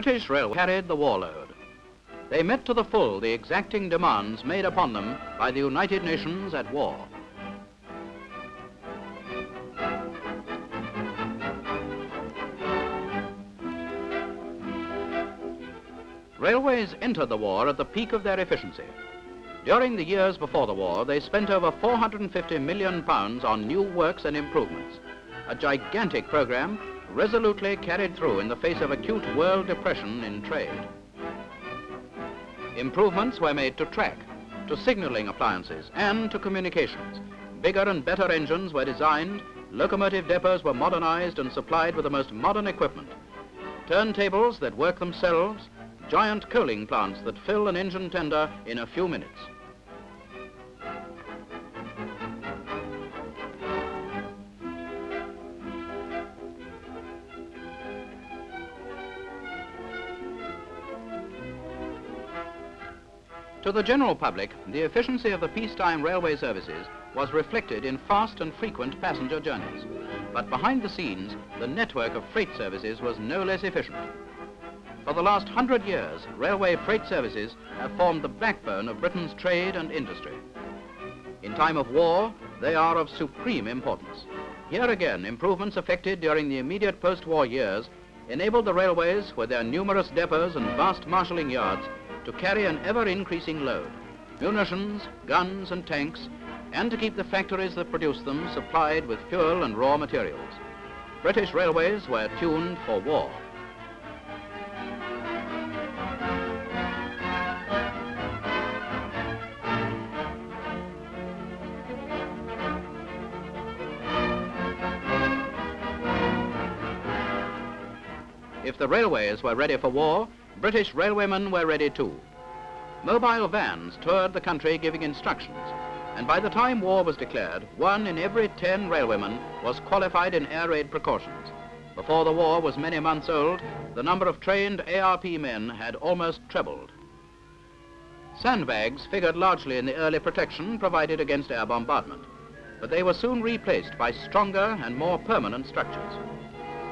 British Railway carried the war load. They met to the full the exacting demands made upon them by the United Nations at war. Railways entered the war at the peak of their efficiency. During the years before the war, they spent over £450 million on new works and improvements, a gigantic program resolutely carried through in the face of acute world depression in trade. Improvements were made to track, to signalling appliances, and to communications. Bigger and better engines were designed, locomotive depots were modernized and supplied with the most modern equipment. Turntables that work themselves, giant coaling plants that fill an engine tender in a few minutes. To the general public, the efficiency of the peacetime railway services was reflected in fast and frequent passenger journeys. But behind the scenes, the network of freight services was no less efficient. For the last 100 years, railway freight services have formed the backbone of Britain's trade and industry. In time of war, they are of supreme importance. Here again, improvements effected during the immediate post-war years enabled the railways, with their numerous depots and vast marshalling yards, to carry an ever-increasing load, munitions, guns and tanks, and to keep the factories that produce them supplied with fuel and raw materials. British railways were tuned for war. If the railways were ready for war, British railwaymen were ready too. Mobile vans toured the country giving instructions, and by the time war was declared, 1 in every 10 railwaymen was qualified in air raid precautions. Before the war was many months old, the number of trained ARP men had almost trebled. Sandbags figured largely in the early protection provided against air bombardment, but they were soon replaced by stronger and more permanent structures.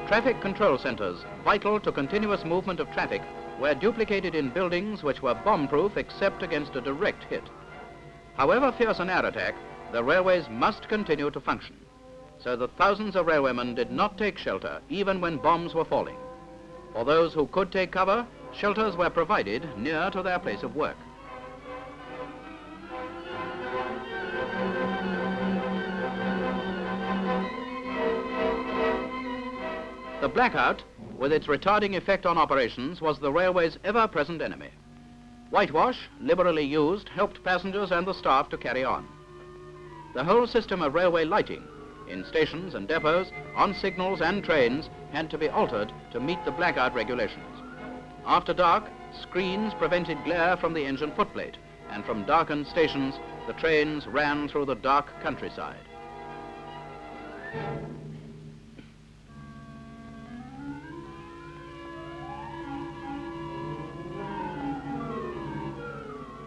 Traffic control centers, vital to continuous movement of traffic, were duplicated in buildings which were bomb-proof except against a direct hit. However fierce an air attack, the railways must continue to function, so that thousands of railwaymen did not take shelter even when bombs were falling. For those who could take cover, shelters were provided near to their place of work. The blackout, with its retarding effect on operations, was the railway's ever-present enemy. Whitewash, liberally used, helped passengers and the staff to carry on. The whole system of railway lighting, in stations and depots, on signals and trains, had to be altered to meet the blackout regulations. After dark, screens prevented glare from the engine footplate, and from darkened stations, the trains ran through the dark countryside.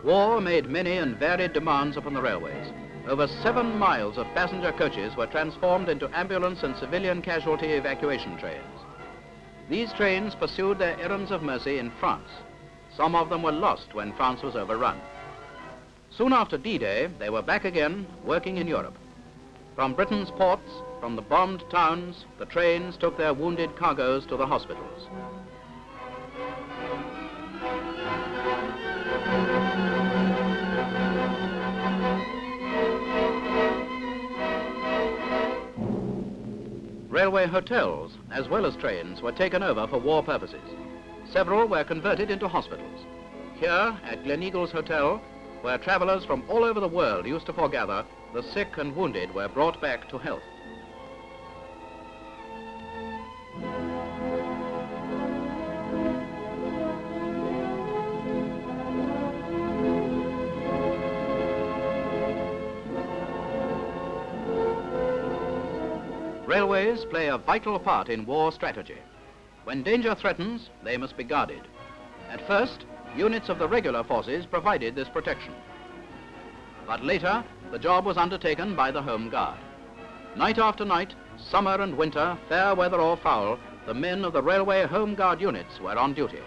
War made many and varied demands upon the railways. Over 7 miles of passenger coaches were transformed into ambulance and civilian casualty evacuation trains. These trains pursued their errands of mercy in France. Some of them were lost when France was overrun. Soon after D-Day, they were back again, working in Europe. From Britain's ports, from the bombed towns, the trains took their wounded cargoes to the hospitals. Railway hotels, as well as trains, were taken over for war purposes. Several were converted into hospitals. Here, at Gleneagles Hotel, where travelers from all over the world used to foregather, the sick and wounded were brought back to health. Railways play a vital part in war strategy. When danger threatens, they must be guarded. At first, units of the regular forces provided this protection. But later, the job was undertaken by the Home Guard. Night after night, summer and winter, fair weather or foul, the men of the railway home guard units were on duty.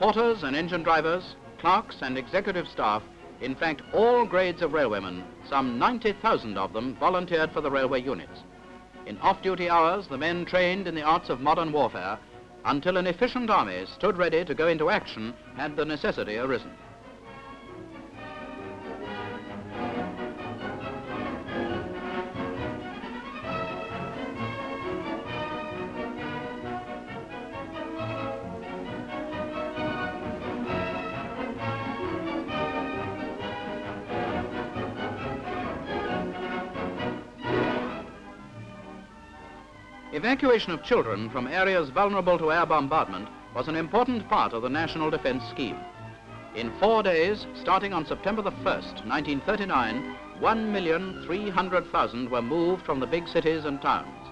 Porters and engine drivers, clerks and executive staff, in fact all grades of railwaymen, some 90,000 of them volunteered for the railway units. In off-duty hours, the men trained in the arts of modern warfare until an efficient army stood ready to go into action had the necessity arisen. Evacuation of children from areas vulnerable to air bombardment was an important part of the national defense scheme. In 4 days, starting on September the 1st, 1939, 1,300,000 were moved from the big cities and towns.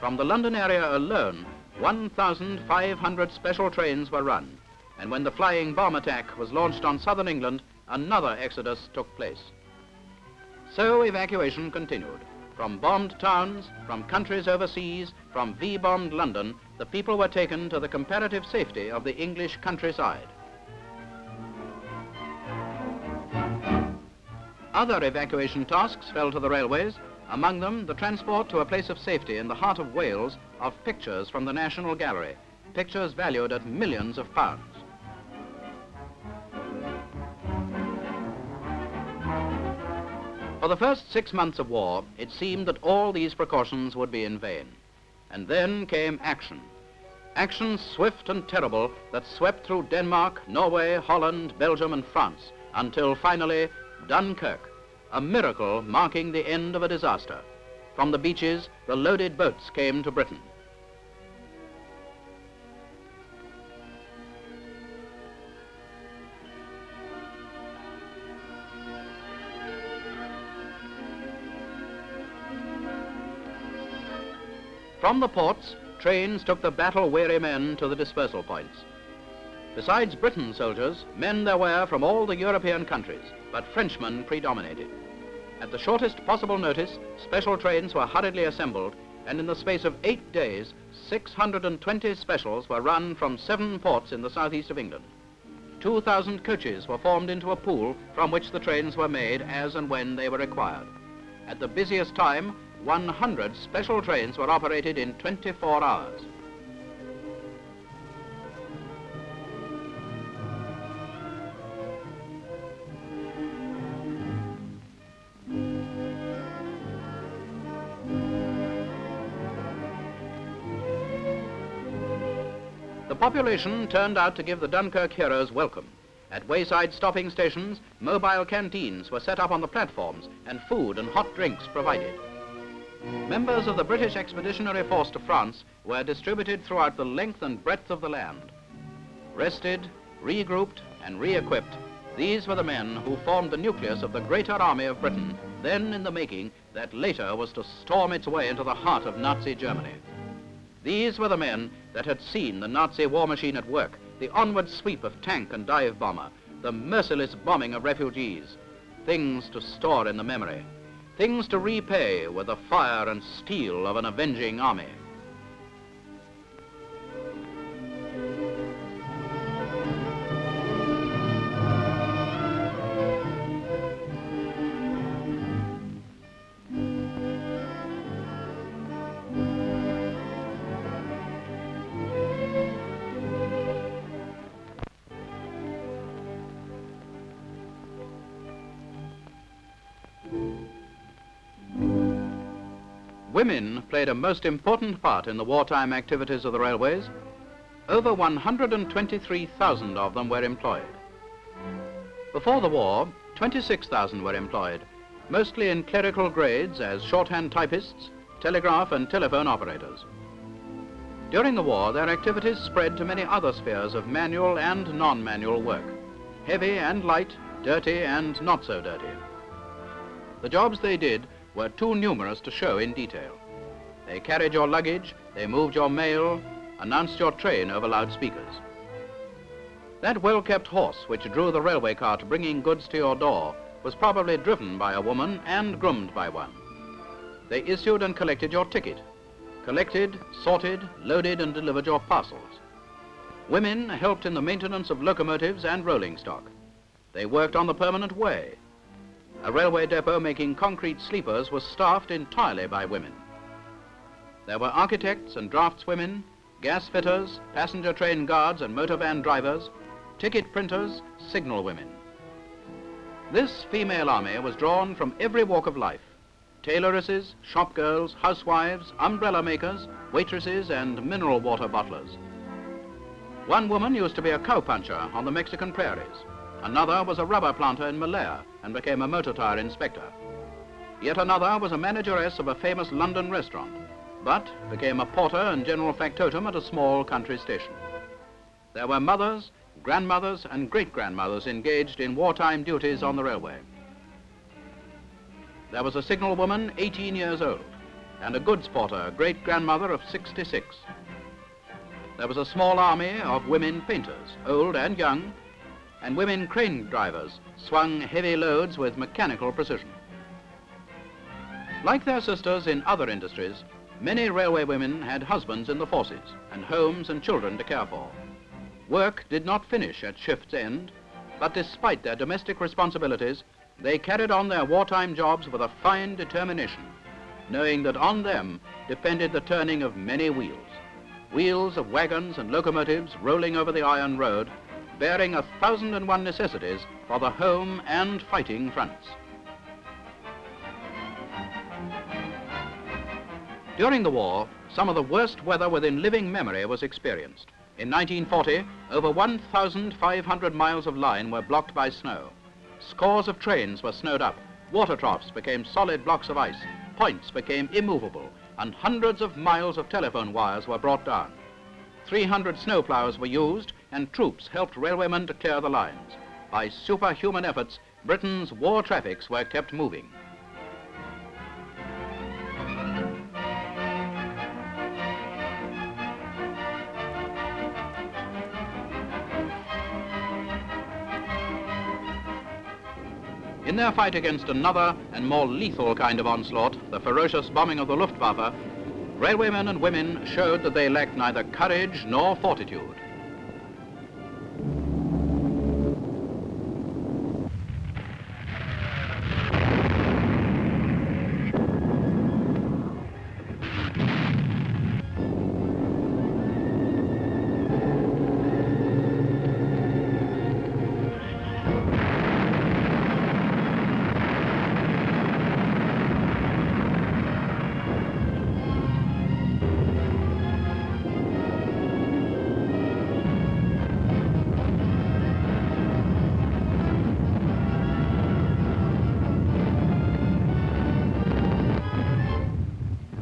From the London area alone, 1,500 special trains were run, and when the flying bomb attack was launched on southern England, another exodus took place. So evacuation continued. From bombed towns, from countries overseas, from V-bombed London, the people were taken to the comparative safety of the English countryside. Other evacuation tasks fell to the railways, among them the transport to a place of safety in the heart of Wales of pictures from the National Gallery, pictures valued at millions of pounds. For the first 6 months of war, it seemed that all these precautions would be in vain. And then came action. Action swift and terrible that swept through Denmark, Norway, Holland, Belgium and France, until finally Dunkirk, a miracle marking the end of a disaster. From the beaches, the loaded boats came to Britain. From the ports, trains took the battle-weary men to the dispersal points. Besides Britain's soldiers, men there were from all the European countries, but Frenchmen predominated. At the shortest possible notice, special trains were hurriedly assembled, and in the space of 8 days, 620 specials were run from 7 ports in the southeast of England. 2,000 coaches were formed into a pool from which the trains were made as and when they were required. At the busiest time, 100 special trains were operated in 24 hours. The population turned out to give the Dunkirk heroes welcome. At wayside stopping stations, mobile canteens were set up on the platforms and food and hot drinks provided. Members of the British Expeditionary Force to France were distributed throughout the length and breadth of the land. Rested, regrouped and re-equipped, these were the men who formed the nucleus of the greater army of Britain, then in the making, that later was to storm its way into the heart of Nazi Germany. These were the men that had seen the Nazi war machine at work, the onward sweep of tank and dive bomber, the merciless bombing of refugees, things to store in the memory. Things to repay with the fire and steel of an avenging army. Women played a most important part in the wartime activities of the railways. Over 123,000 of them were employed. Before the war, 26,000 were employed, mostly in clerical grades as shorthand typists, telegraph and telephone operators. During the war, their activities spread to many other spheres of manual and non-manual work, heavy and light, dirty and not so dirty. The jobs they did were too numerous to show in detail. They carried your luggage, they moved your mail, announced your train over loudspeakers. That well-kept horse which drew the railway cart bringing goods to your door was probably driven by a woman and groomed by one. They issued and collected your ticket, collected, sorted, loaded and delivered your parcels. Women helped in the maintenance of locomotives and rolling stock. They worked on the permanent way. A railway depot making concrete sleepers was staffed entirely by women. There were architects and draftswomen, gas fitters, passenger train guards and motor van drivers, ticket printers, signal women. This female army was drawn from every walk of life: tailoresses, shop girls, housewives, umbrella makers, waitresses and mineral water bottlers. One woman used to be a cowpuncher on the Mexican prairies. Another was a rubber planter in Malaya and became a motor tire inspector. Yet another was a manageress of a famous London restaurant, but became a porter and general factotum at a small country station. There were mothers, grandmothers and great-grandmothers engaged in wartime duties on the railway. There was a signal woman 18 years old and a goods porter, great-grandmother of 66. There was a small army of women painters, old and young, and women crane drivers swung heavy loads with mechanical precision. Like their sisters in other industries, many railway women had husbands in the forces and homes and children to care for. Work did not finish at shift's end, but despite their domestic responsibilities, they carried on their wartime jobs with a fine determination, knowing that on them depended the turning of many wheels. Wheels of wagons and locomotives rolling over the iron road, bearing 1,001 necessities for the home and fighting fronts. During the war, some of the worst weather within living memory was experienced. In 1940, over 1,500 miles of line were blocked by snow. Scores of trains were snowed up, water troughs became solid blocks of ice, points became immovable, and hundreds of miles of telephone wires were brought down. 300 snowplows were used, and troops helped railwaymen to clear the lines. By superhuman efforts, Britain's war traffics were kept moving. In their fight against another and more lethal kind of onslaught, the ferocious bombing of the Luftwaffe, railwaymen and women showed that they lacked neither courage nor fortitude.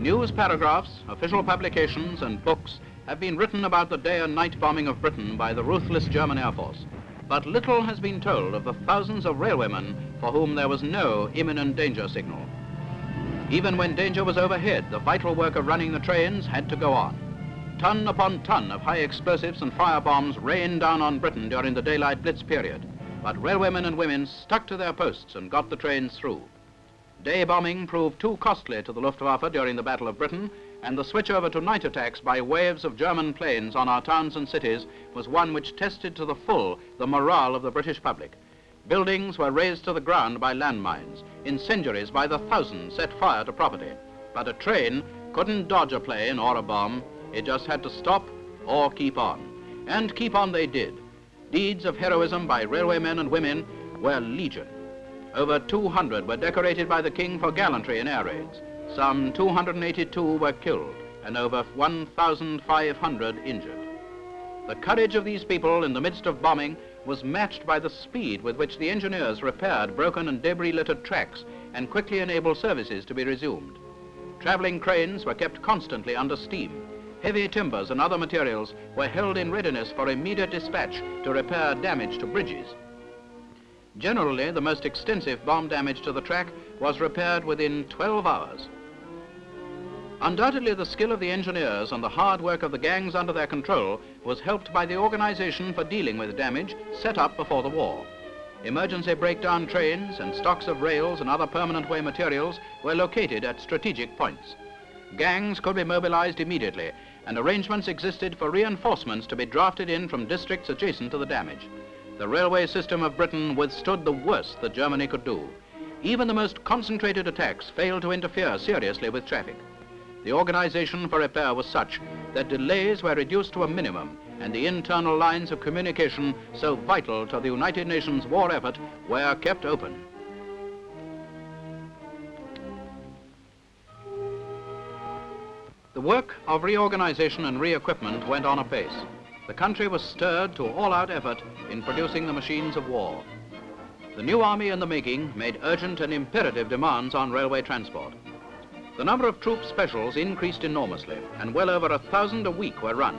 News paragraphs, official publications and books have been written about the day and night bombing of Britain by the ruthless German Air Force, but little has been told of the thousands of railwaymen for whom there was no imminent danger signal. Even when danger was overhead, the vital work of running the trains had to go on. Ton upon ton of high explosives and fire bombs rained down on Britain during the daylight blitz period, but railwaymen and women stuck to their posts and got the trains through. Day bombing proved too costly to the Luftwaffe during the Battle of Britain, and the switch over to night attacks by waves of German planes on our towns and cities was one which tested to the full the morale of the British public. Buildings were razed to the ground by landmines, incendiaries by the thousands set fire to property. But a train couldn't dodge a plane or a bomb, it just had to stop or keep on. And keep on they did. Deeds of heroism by railwaymen and women were legion. Over 200 were decorated by the King for gallantry in air raids. Some 282 were killed and over 1,500 injured. The courage of these people in the midst of bombing was matched by the speed with which the engineers repaired broken and debris-littered tracks and quickly enabled services to be resumed. Traveling cranes were kept constantly under steam, heavy timbers and other materials were held in readiness for immediate dispatch to repair damage to bridges. Generally, the most extensive bomb damage to the track was repaired within 12 hours. Undoubtedly, the skill of the engineers and the hard work of the gangs under their control was helped by the organization for dealing with damage set up before the war. Emergency breakdown trains and stocks of rails and other permanent way materials were located at strategic points. Gangs could be mobilized immediately, and arrangements existed for reinforcements to be drafted in from districts adjacent to the damage. The railway system of Britain withstood the worst that Germany could do. Even the most concentrated attacks failed to interfere seriously with traffic. The organization for repair was such that delays were reduced to a minimum, and the internal lines of communication so vital to the United Nations war effort were kept open. The work of reorganization and re-equipment went on apace. The country was stirred to all-out effort in producing the machines of war. The new army in the making made urgent and imperative demands on railway transport. The number of troop specials increased enormously, and well over 1,000 a week were run.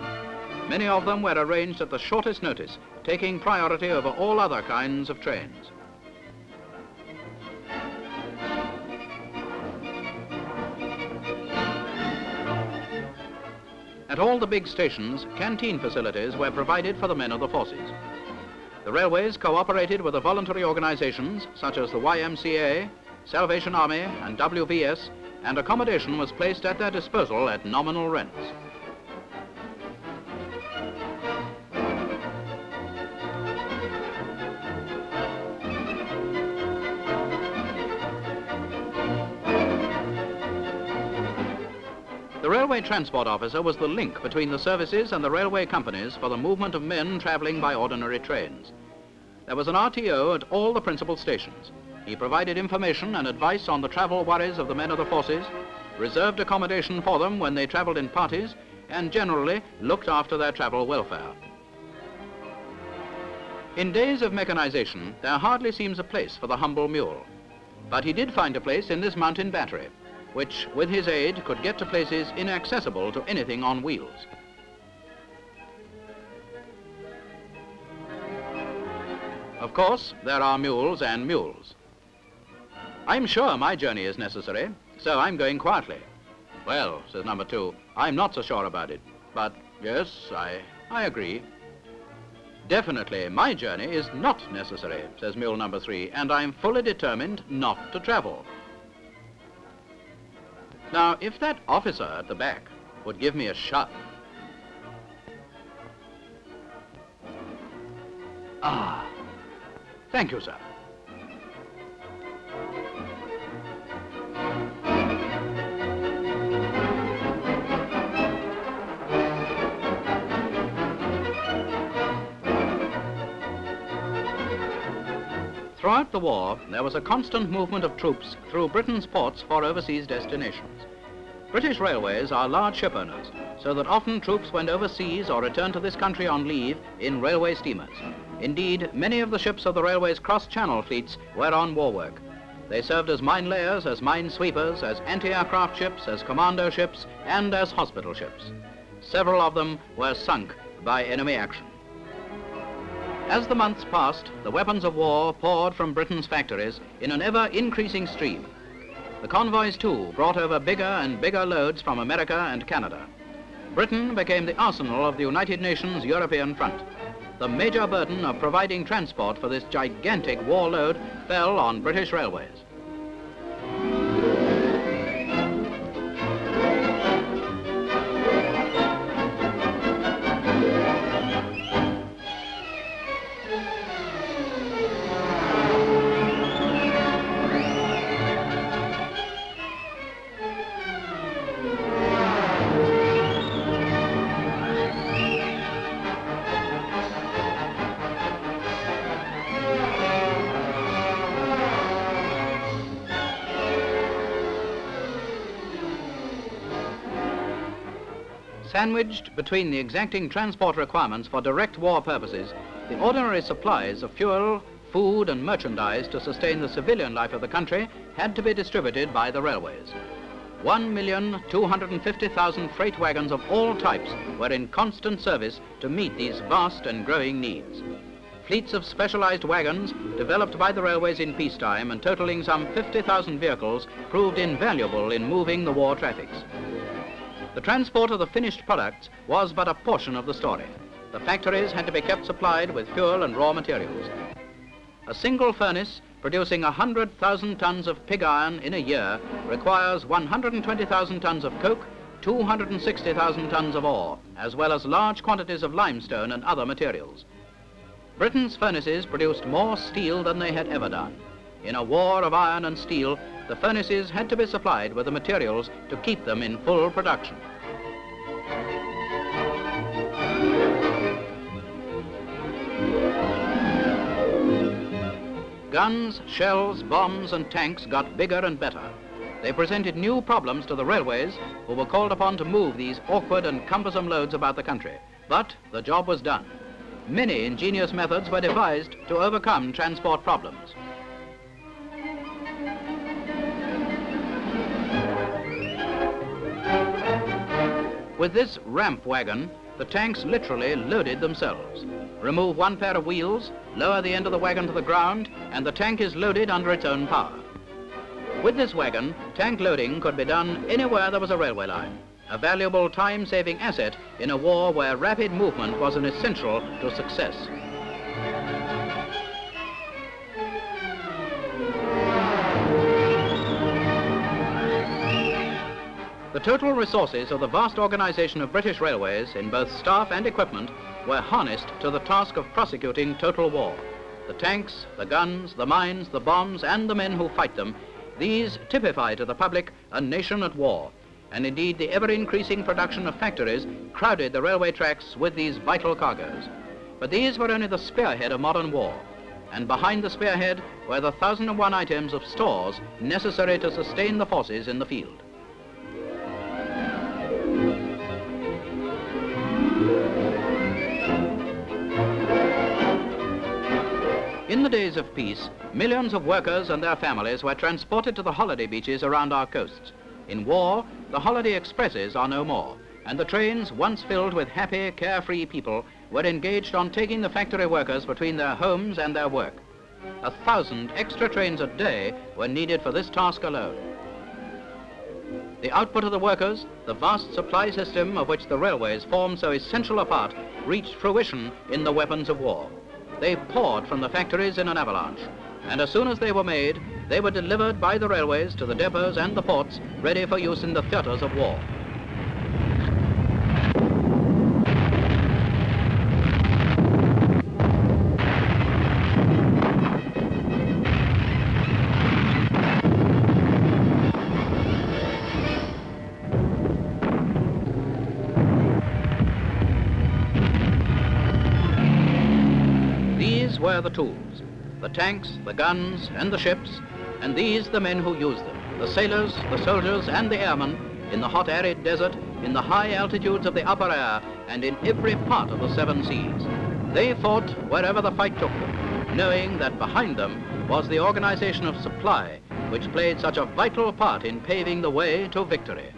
Many of them were arranged at the shortest notice, taking priority over all other kinds of trains. At all the big stations, canteen facilities were provided for the men of the forces. The railways cooperated with the voluntary organizations such as the YMCA, Salvation Army and WVS, and accommodation was placed at their disposal at nominal rents. The railway transport officer was the link between the services and the railway companies for the movement of men travelling by ordinary trains. There was an RTO at all the principal stations. He provided information and advice on the travel worries of the men of the forces, reserved accommodation for them when they travelled in parties, and generally looked after their travel welfare. In days of mechanization, there hardly seems a place for the humble mule. But he did find a place in this mountain battery, which, with his aid, could get to places inaccessible to anything on wheels. Of course, there are mules and mules. I'm sure my journey is necessary, so I'm going quietly. Well, says number 2, I'm not so sure about it, but yes, I agree. Definitely, my journey is not necessary, says mule number 3, and I'm fully determined not to travel. Now, if that officer at the back would give me a shove. Ah, thank you, sir. Throughout the war, there was a constant movement of troops through Britain's ports for overseas destinations. British railways are large ship owners, so that often troops went overseas or returned to this country on leave in railway steamers. Indeed, many of the ships of the railway's cross-channel fleets were on war work. They served as mine layers, as mine sweepers, as anti-aircraft ships, as commando ships, and as hospital ships. Several of them were sunk by enemy action. As the months passed, the weapons of war poured from Britain's factories in an ever-increasing stream. The convoys, too, brought over bigger and bigger loads from America and Canada. Britain became the arsenal of the United Nations European front. The major burden of providing transport for this gigantic war load fell on British railways. Sandwiched between the exacting transport requirements for direct war purposes, the ordinary supplies of fuel, food and merchandise to sustain the civilian life of the country had to be distributed by the railways. 1,250,000 freight wagons of all types were in constant service to meet these vast and growing needs. Fleets of specialized wagons, developed by the railways in peacetime and totaling some 50,000 vehicles, proved invaluable in moving the war traffics. The transport of the finished products was but a portion of the story. The factories had to be kept supplied with fuel and raw materials. A single furnace producing 100,000 tons of pig iron in a year requires 120,000 tons of coke, 260,000 tons of ore, as well as large quantities of limestone and other materials. Britain's furnaces produced more steel than they had ever done. In a war of iron and steel, the furnaces had to be supplied with the materials to keep them in full production. Guns, shells, bombs and tanks got bigger and better. They presented new problems to the railways, who were called upon to move these awkward and cumbersome loads about the country. But the job was done. Many ingenious methods were devised to overcome transport problems. With this ramp wagon, the tanks literally loaded themselves. Remove one pair of wheels, lower the end of the wagon to the ground, and the tank is loaded under its own power. With this wagon, tank loading could be done anywhere there was a railway line, a valuable time-saving asset in a war where rapid movement was an essential to success. The total resources of the vast organization of British Railways in both staff and equipment were harnessed to the task of prosecuting total war. The tanks, the guns, the mines, the bombs, and the men who fight them, these typify to the public a nation at war. And indeed the ever-increasing production of factories crowded the railway tracks with these vital cargoes. But these were only the spearhead of modern war. And behind the spearhead were the 1,001 items of stores necessary to sustain the forces in the field. In the days of peace, millions of workers and their families were transported to the holiday beaches around our coasts. In war, the holiday expresses are no more, and the trains, once filled with happy, carefree people, were engaged on taking the factory workers between their homes and their work. 1,000 extra trains a day were needed for this task alone. The output of the workers, the vast supply system of which the railways formed so essential a part, reached fruition in the weapons of war. They poured from the factories in an avalanche, and as soon as they were made, they were delivered by the railways to the depots and the ports, ready for use in the theaters of war. These were the tools, the tanks, the guns, and the ships, and these the men who used them, the sailors, the soldiers, and the airmen, in the hot arid desert, in the high altitudes of the upper air, and in every part of the seven seas. They fought wherever the fight took them, knowing that behind them was the organization of supply, which played such a vital part in paving the way to victory.